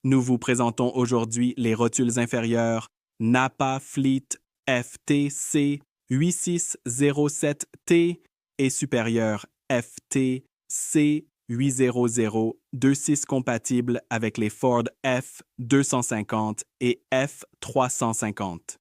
Nous vous présentons aujourd'hui les rotules inférieures Napa Fleet FTC 8607T et supérieures FTC 80026 compatibles avec les Ford F250 et F350.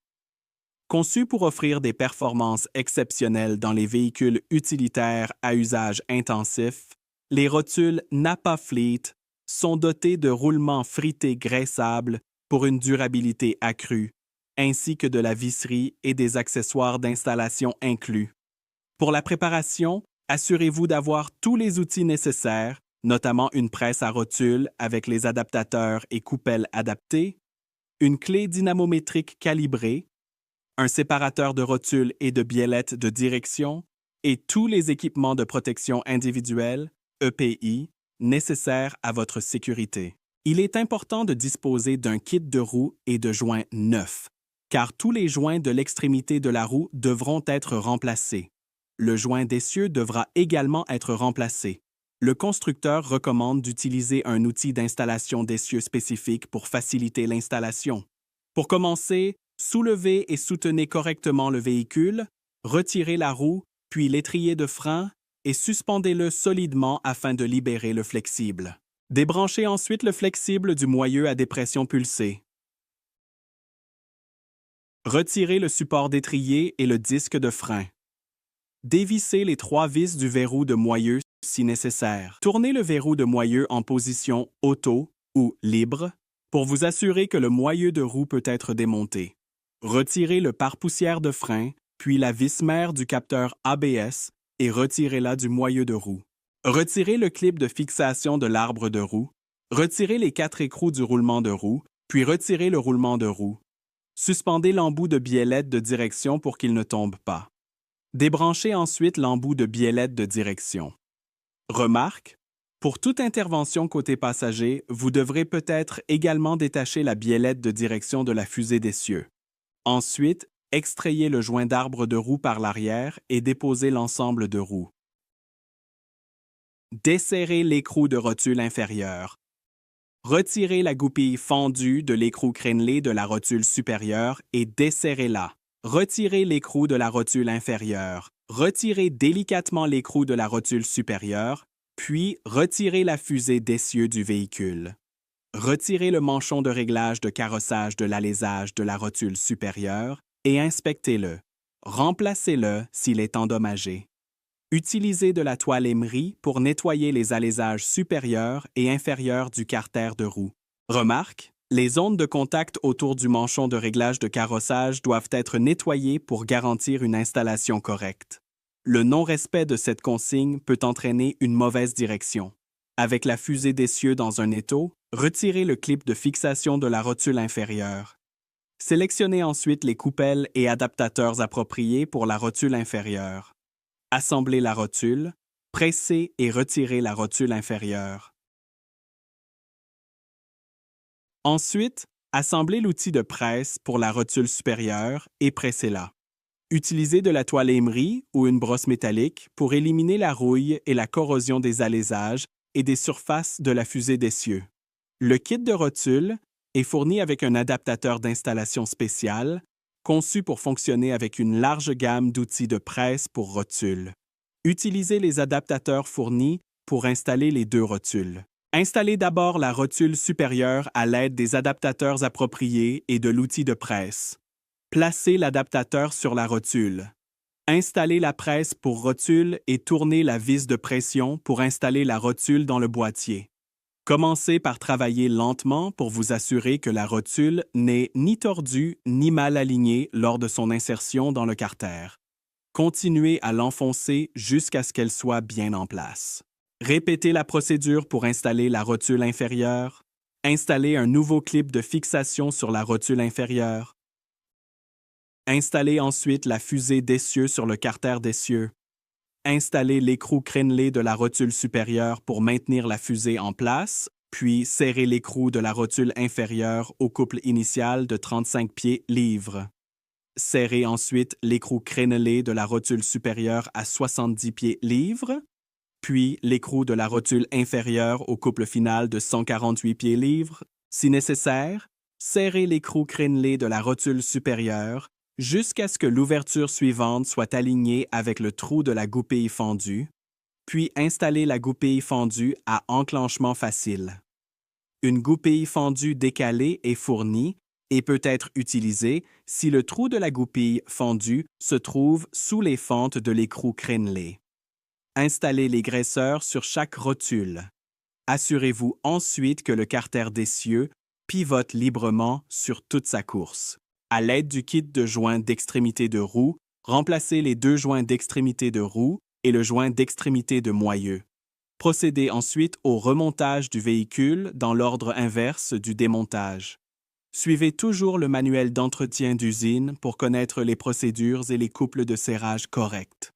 Conçus pour offrir des performances exceptionnelles dans les véhicules utilitaires à usage intensif, les rotules Napa Fleet sont dotés de roulements frités graissables pour une durabilité accrue, ainsi que de la visserie et des accessoires d'installation inclus. Pour la préparation, assurez-vous d'avoir tous les outils nécessaires, notamment une presse à rotules avec les adaptateurs et coupelles adaptés, une clé dynamométrique calibrée, un séparateur de rotules et de biellettes de direction et tous les équipements de protection individuelle, EPI, nécessaires à votre sécurité. Il est important de disposer d'un kit de roues et de joints neufs, car tous les joints de l'extrémité de la roue devront être remplacés. Le joint d'essieu devra également être remplacé. Le constructeur recommande d'utiliser un outil d'installation d'essieu spécifique pour faciliter l'installation. Pour commencer, soulevez et soutenez correctement le véhicule, retirez la roue, puis l'étrier de frein et suspendez-le solidement afin de libérer le flexible. Débranchez ensuite le flexible du moyeu à dépression pulsée. Retirez le support d'étrier et le disque de frein. Dévissez les 3 vis du verrou de moyeu si nécessaire. Tournez le verrou de moyeu en position auto ou libre pour vous assurer que le moyeu de roue peut être démonté. Retirez le pare-poussière de frein, puis la vis mère du capteur ABS et retirez-la du moyeu de roue. Retirez le clip de fixation de l'arbre de roue. Retirez les 4 écrous du roulement de roue, puis retirez le roulement de roue. Suspendez l'embout de biellette de direction pour qu'il ne tombe pas. Débranchez ensuite l'embout de biellette de direction. Remarque, pour toute intervention côté passager, vous devrez peut-être également détacher la biellette de direction de la fusée d'essieu. Ensuite, extrayez le joint d'arbre de roue par l'arrière et déposez l'ensemble de roues. Desserrez l'écrou de rotule inférieure. Retirez la goupille fendue de l'écrou crénelé de la rotule supérieure et desserrez-la. Retirez l'écrou de la rotule inférieure. Retirez délicatement l'écrou de la rotule supérieure, puis retirez la fusée d'essieu du véhicule. Retirez le manchon de réglage de carrossage de l'alésage de la rotule supérieure et inspectez-le. Remplacez-le s'il est endommagé. Utilisez de la toile émerie pour nettoyer les alésages supérieurs et inférieurs du carter de roue. Remarque, les zones de contact autour du manchon de réglage de carrossage doivent être nettoyées pour garantir une installation correcte. Le non-respect de cette consigne peut entraîner une mauvaise direction. Avec la fusée d'essieu dans un étau, retirez le clip de fixation de la rotule inférieure. Sélectionnez ensuite les coupelles et adaptateurs appropriés pour la rotule inférieure. Assemblez la rotule, pressez et retirez la rotule inférieure. Ensuite, assemblez l'outil de presse pour la rotule supérieure et pressez-la. Utilisez de la toile émerie ou une brosse métallique pour éliminer la rouille et la corrosion des alésages et des surfaces de la fusée d'essieu. Le kit de rotule est fourni avec un adaptateur d'installation spécial, conçu pour fonctionner avec une large gamme d'outils de presse pour rotule. Utilisez les adaptateurs fournis pour installer les 2 rotules. Installez d'abord la rotule supérieure à l'aide des adaptateurs appropriés et de l'outil de presse. Placez l'adaptateur sur la rotule. Installez la presse pour rotule et tournez la vis de pression pour installer la rotule dans le boîtier. Commencez par travailler lentement pour vous assurer que la rotule n'est ni tordue ni mal alignée lors de son insertion dans le carter. Continuez à l'enfoncer jusqu'à ce qu'elle soit bien en place. Répétez la procédure pour installer la rotule inférieure. Installez un nouveau clip de fixation sur la rotule inférieure. Installez ensuite la fusée d'essieu sur le carter d'essieu. Installez l'écrou crénelé de la rotule supérieure pour maintenir la fusée en place, puis serrez l'écrou de la rotule inférieure au couple initial de 35 pieds livres. Serrez ensuite l'écrou crénelé de la rotule supérieure à 70 pieds livres, puis l'écrou de la rotule inférieure au couple final de 148 pieds livres, Si nécessaire, serrez l'écrou crénelé de la rotule supérieure jusqu'à ce que l'ouverture suivante soit alignée avec le trou de la goupille fendue, puis installez la goupille fendue à enclenchement facile. Une goupille fendue décalée est fournie et peut être utilisée si le trou de la goupille fendue se trouve sous les fentes de l'écrou crénelé. Installez les graisseurs sur chaque rotule. Assurez-vous ensuite que le carter d'essieu pivote librement sur toute sa course. À l'aide du kit de joints d'extrémité de roue, remplacez les deux joints d'extrémité de roue et le joint d'extrémité de moyeu. Procédez ensuite au remontage du véhicule dans l'ordre inverse du démontage. Suivez toujours le manuel d'entretien d'usine pour connaître les procédures et les couples de serrage corrects.